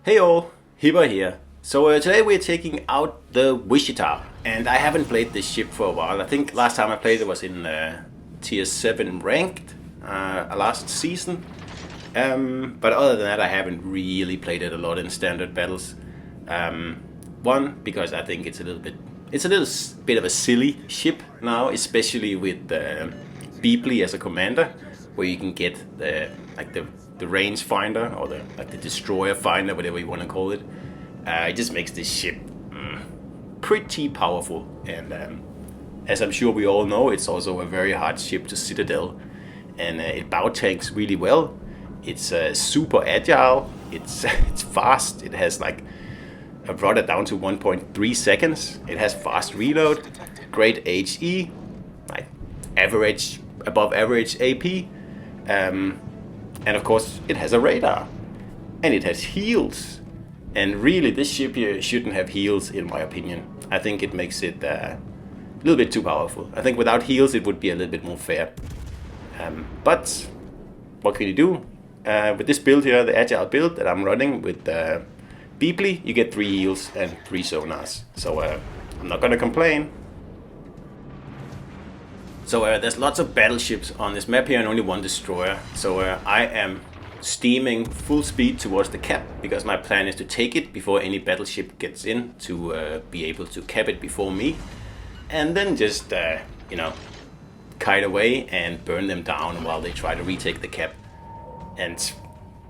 Hey all, Hibber here. Today we're taking out the Wichita, and I haven't played this ship for a while. I think last time I played it was in Tier 7 Ranked last season. But other than that I haven't really played it a lot in standard battles. One, because I think it's a little bit of a silly ship now, especially with Beepley as a commander, where you can get the range finder or the destroyer finder, whatever you want to call it. It just makes this ship pretty powerful, and as I'm sure we all know, it's also a very hard ship to citadel, and it bow tanks really well. It's super agile. It's it's fast. It has I've brought it down to 1.3 seconds. It has fast reload, great HE, average, above average AP. And of course it has a radar, and it has heals, and really this ship here shouldn't have heals in my opinion. I think it makes it a little bit too powerful. I think without heals it would be a little bit more fair, but what can you do? With this build here, the agile build that I'm running with Beepley, you get 3 heals and 3 sonars, so I'm not gonna complain. So there's lots of battleships on this map here and only one destroyer. So I am steaming full speed towards the cap, because my plan is to take it before any battleship gets in, to be able to cap it before me. And then just, kite away and burn them down while they try to retake the cap. And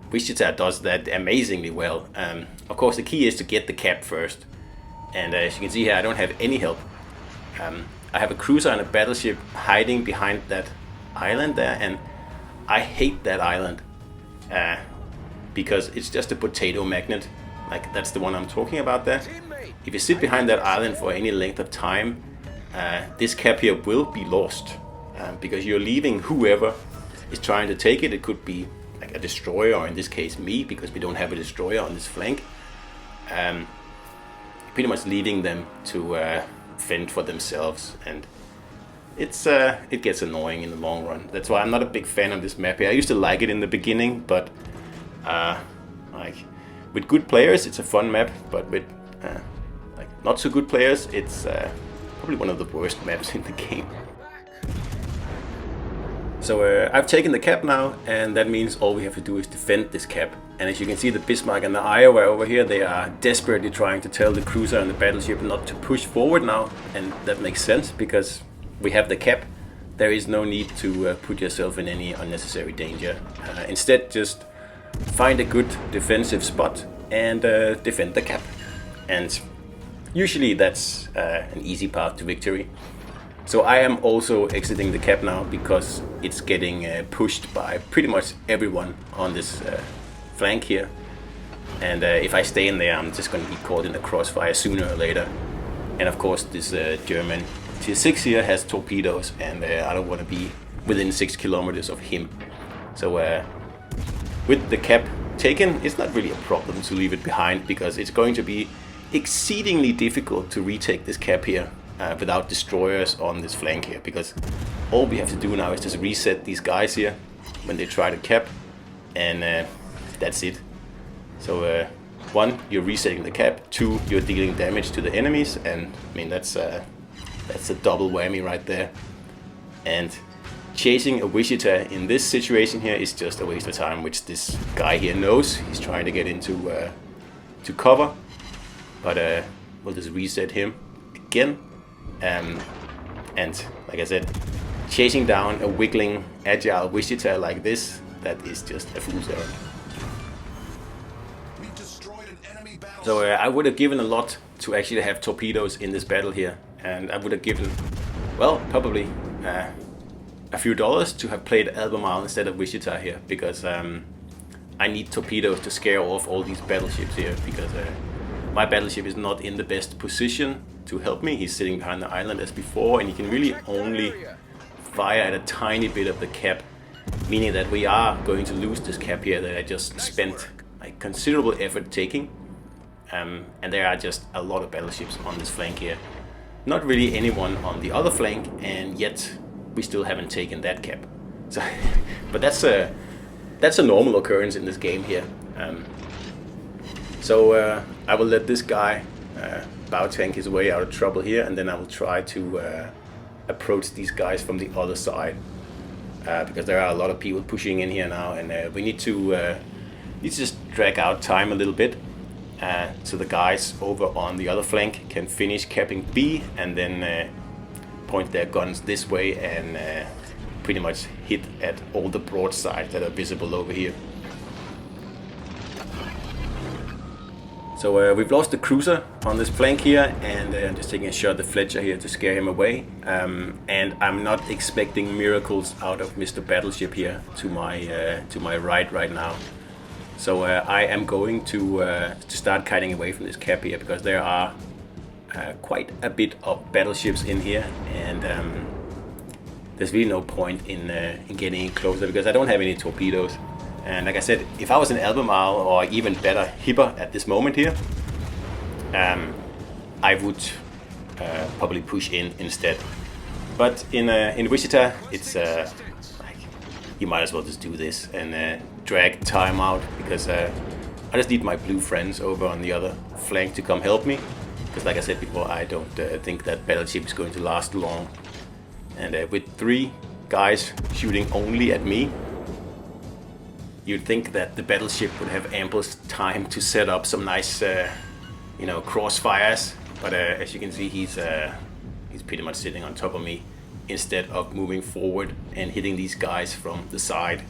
Wichita does that amazingly well. Of course the key is to get the cap first. And as you can see here, I don't have any help. I have a cruiser and a battleship hiding behind that island there, and I hate that island because it's just a potato magnet. That's the one I'm talking about there. If you sit behind that island for any length of time, this cap here will be lost, because you're leaving whoever is trying to take it. It could be a destroyer, or in this case me, because we don't have a destroyer on this flank. Pretty much leaving them to fend for themselves, and it gets annoying in the long run. That's why I'm not a big fan of this map here. I used to like it in the beginning, but with good players it's a fun map, but with not so good players it's probably one of the worst maps in the game. So I've taken the cap now, and that means all we have to do is defend this cap. And as you can see, the Bismarck and the Iowa over here, they are desperately trying to tell the cruiser and the battleship not to push forward now. And that makes sense, because we have the cap. There is no need to put yourself in any unnecessary danger. Instead, just find a good defensive spot and defend the cap. And usually that's an easy path to victory. So I am also exiting the cap now, because it's getting pushed by pretty much everyone on this flank here. And if I stay in there, I'm just going to be caught in the crossfire sooner or later. And of course this German Tier 6 here has torpedoes, and I don't want to be within 6 kilometers of him. So with the cap taken, it's not really a problem to leave it behind, because it's going to be exceedingly difficult to retake this cap here without destroyers on this flank here, because all we have to do now is just reset these guys here when they try to cap, and that's it. So 1, you're resetting the cap, 2, you're dealing damage to the enemies, and I mean that's a double whammy right there. And chasing a Wichita in this situation here is just a waste of time, which this guy here knows. He's trying to get into to cover, but we'll just reset him again. And like I said, chasing down a wiggling agile Wichita like this, that is just a fool's errand. So I would have given a lot to actually have torpedoes in this battle here, and I would have given, well, probably a few dollars to have played Albemarle instead of Wichita here, because I need torpedoes to scare off all these battleships here, because my battleship is not in the best position to help me. He's sitting behind the island as before, and he can really only fire at a tiny bit of the cap, meaning that we are going to lose this cap here that I just spent considerable effort taking. And there are just a lot of battleships on this flank here. Not really anyone on the other flank, and yet we still haven't taken that cap. So, but that's a normal occurrence in this game here. So I will let this guy bow tank his way out of trouble here, and then I will try to approach these guys from the other side, because there are a lot of people pushing in here now, and we need to just drag out time a little bit, so the guys over on the other flank can finish capping B, and then point their guns this way and pretty much hit at all the broadsides that are visible over here. So we've lost the cruiser on this flank here, and I'm just taking a shot at the Fletcher here to scare him away. And I'm not expecting miracles out of Mr. Battleship here to my right now. So I am going to start kiting away from this cap here, because there are quite a bit of battleships in here, and there's really no point in getting closer, because I don't have any torpedoes. And like I said, if I was an Albemarle, or even better, Hipper at this moment here, I would probably push in instead. But in Wichita, it's like, you might as well just do this and drag time out, because I just need my blue friends over on the other flank to come help me. Because like I said before, I don't think that battleship is going to last long. And with 3 guys shooting only at me, you'd think that the battleship would have ample time to set up some nice, crossfires. But as you can see, he's pretty much sitting on top of me instead of moving forward and hitting these guys from the side,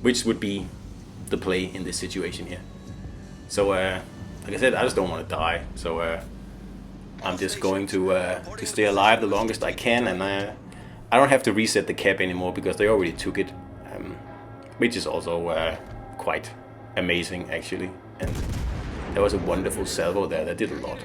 which would be the play in this situation here. So, like I said, I just don't want to die. So I'm just going to stay alive the longest I can, and I don't have to reset the cap anymore, because they already took it. Which is also quite amazing, actually. And there was a wonderful salvo there that did a lot.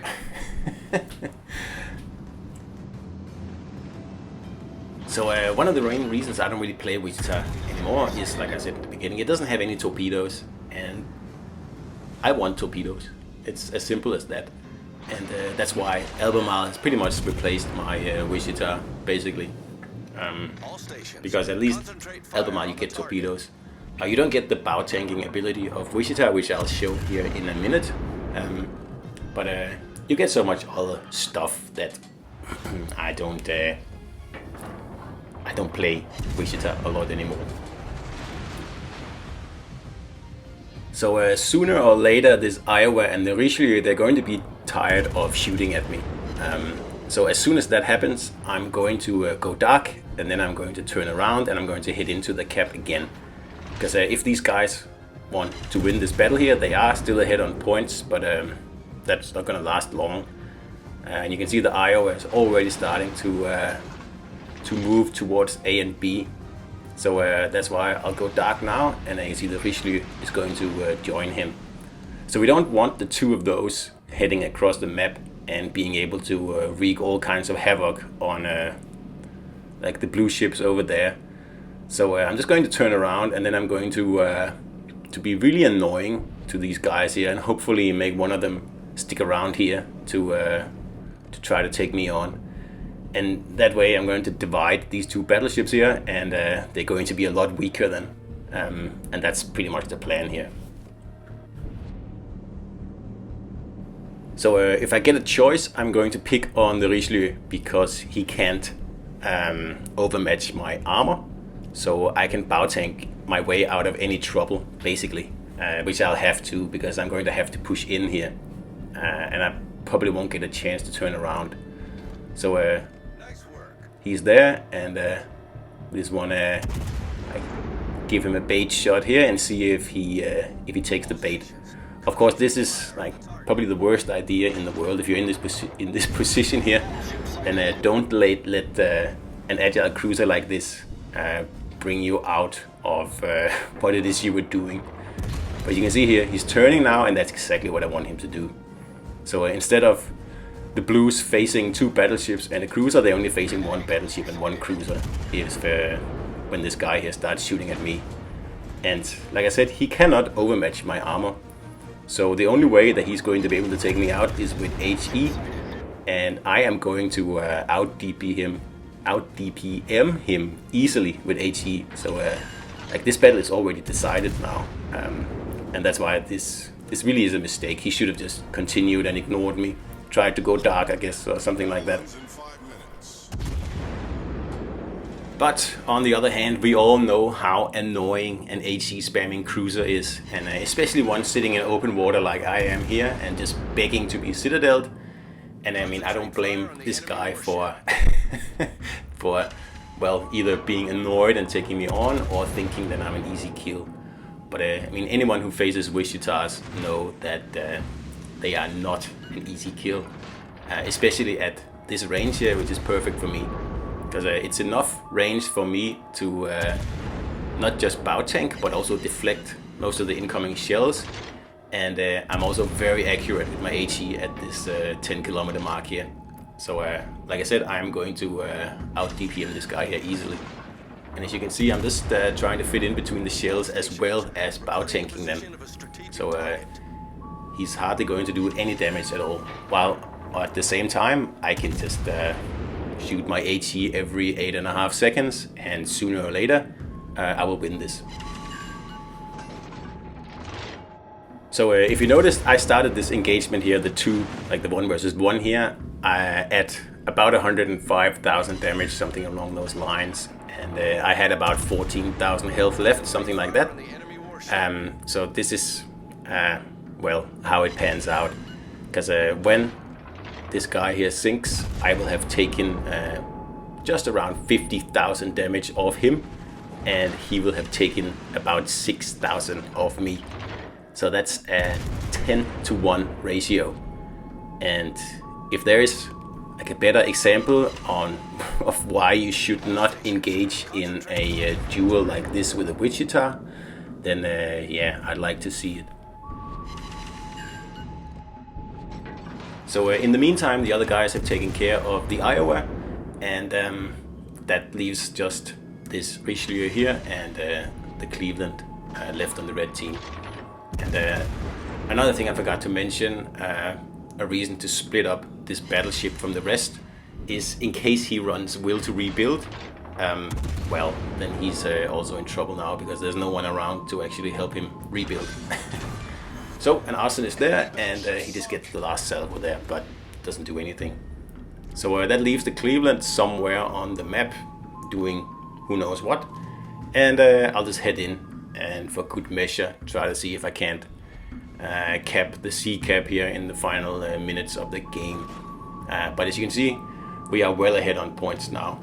So one of the main reasons I don't really play Wichita anymore is, like I said at the beginning, it doesn't have any torpedoes, and I want torpedoes. It's as simple as that. And that's why Albemarle has pretty much replaced my Wichita, basically. Because at least Albemarle, you get torpedoes. You don't get the bow tanking ability of Wichita, which I'll show here in a minute. But you get so much other stuff that I don't play Wichita a lot anymore. So sooner or later, this Iowa and the Richelieu, they're going to be tired of shooting at me. So as soon as that happens, I'm going to go dark, and then I'm going to turn around and I'm going to hit into the cap again. Because if these guys want to win this battle here, they are still ahead on points, but that's not going to last long. And you can see the Iowa is already starting to move towards A and B. So that's why I'll go dark now, and you can see the Richelieu is going to join him. So we don't want the 2 of those heading across the map and being able to wreak all kinds of havoc on like the blue ships over there. So I'm just going to turn around, and then I'm going to be really annoying to these guys here, and hopefully make one of them stick around here to try to take me on. And that way I'm going to divide these 2 battleships here, and they're going to be a lot weaker then. And that's pretty much the plan here. So if I get a choice, I'm going to pick on the Richelieu, because he can't overmatch my armor. So I can bow tank my way out of any trouble, basically, which I'll have to, because I'm going to have to push in here, and I probably won't get a chance to turn around. So he's there, and just want to give him a bait shot here and see if he takes the bait. Of course, this is like probably the worst idea in the world if you're in this position here, and don't let an agile cruiser like this bring you out of what it is you were doing. But you can see here, he's turning now, and that's exactly what I want him to do. So instead of the blues facing 2 battleships and a cruiser, they're only facing 1 battleship and 1 cruiser when this guy here starts shooting at me. And like I said, he cannot overmatch my armor. So the only way that he's going to be able to take me out is with HE, and I am going to out DPM him easily with HE. So like this battle is already decided now, and that's why this this really is a mistake. He should have just continued and ignored me. Tried to go dark, I guess, or something like that. But on the other hand, we all know how annoying an HE spamming cruiser is, and especially one sitting in open water like I am here and just begging to be citadeled. And I mean, I don't blame this guy for well, either being annoyed and taking me on or thinking that I'm an easy kill. But I mean, anyone who faces Wichitas know that they are not an easy kill, especially at this range here, which is perfect for me. Because it's enough range for me to not just bow tank, but also deflect most of the incoming shells. And I'm also very accurate with my HE at this 10 kilometer mark here. So like I said, I'm going to out DPM this guy here easily. And as you can see, I'm just trying to fit in between the shells as well as bow tanking them. So he's hardly going to do any damage at all. While at the same time, I can just shoot my HE every 8.5 seconds, and sooner or later I will win this. So if you noticed, I started this engagement here, the 1 versus 1 here, at about 105,000 damage, something along those lines, and I had about 14,000 health left, something like that. So this is well, how it pans out, because when this guy here sinks, I will have taken just around 50,000 damage off him, and he will have taken about 6,000 off me. So that's a 10-to-1 ratio. And if there is like a better example of why you should not engage in a duel like this with a Wichita, then yeah, I'd like to see it. So in the meantime, the other guys have taken care of the Iowa, and that leaves just this Richelieu here and the Cleveland left on the red team. And another thing I forgot to mention, a reason to split up this battleship from the rest is in case he runs will to rebuild, well, then he's also in trouble now, because there's no one around to actually help him rebuild. So an arson is there, and he just gets the last salvo there, but doesn't do anything. So that leaves the Cleveland somewhere on the map doing who knows what, and I'll just head in and for good measure try to see if I can't cap the C cap here in the final minutes of the game. But as you can see, we are well ahead on points now.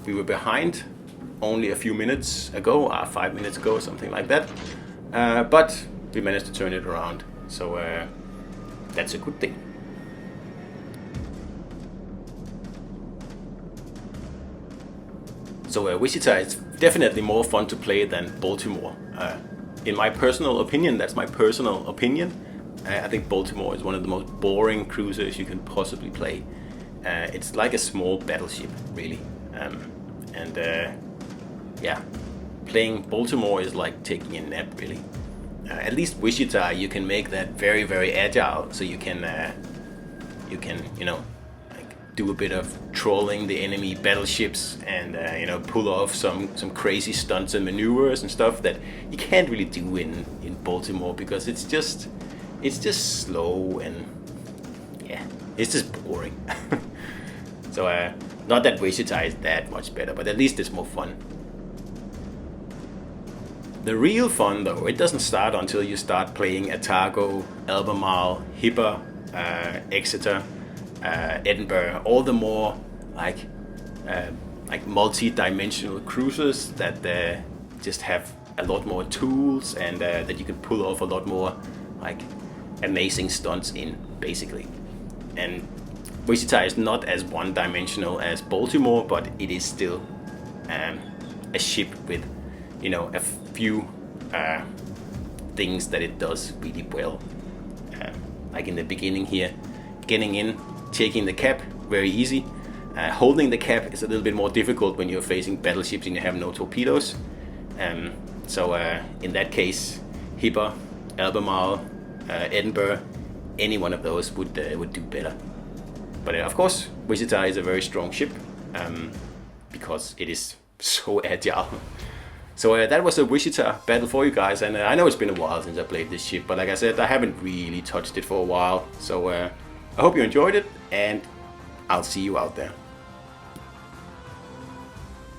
We were behind only a few minutes ago, 5 minutes ago, something like that, but we managed to turn it around, so that's a good thing. So Wichita is definitely more fun to play than Baltimore. In my personal opinion, that's my personal opinion, I think Baltimore is one of the most boring cruisers you can possibly play. It's like a small battleship, really. Yeah, playing Baltimore is like taking a nap, really. At least Wichita, you can make that very, very agile, so you can you know, like do a bit of trolling the enemy battleships and you know, pull off some crazy stunts and maneuvers and stuff that you can't really do in Baltimore, because it's just slow and yeah, it's just boring. So not that Wichita is that much better, but at least it's more fun. The real fun, though, it doesn't start until you start playing Otago, Albemarle, Hipper, Exeter, Edinburgh, all the more like multi-dimensional cruisers that just have a lot more tools and that you can pull off a lot more like amazing stunts in, basically. And Wichita is not as one-dimensional as Baltimore, but it is still a ship with, you know, a few things that it does really well. Like in the beginning here, getting in, taking the cap, very easy. Holding the cap is a little bit more difficult when you're facing battleships and you have no torpedoes. So in that case, Hipper, Albemarle, Edinburgh, any one of those would do better. But of course, Wichita is a very strong ship because it is so agile. So that was a Wichita battle for you guys, and I know it's been a while since I played this ship, but like I said, I haven't really touched it for a while. So I hope you enjoyed it, and I'll see you out there.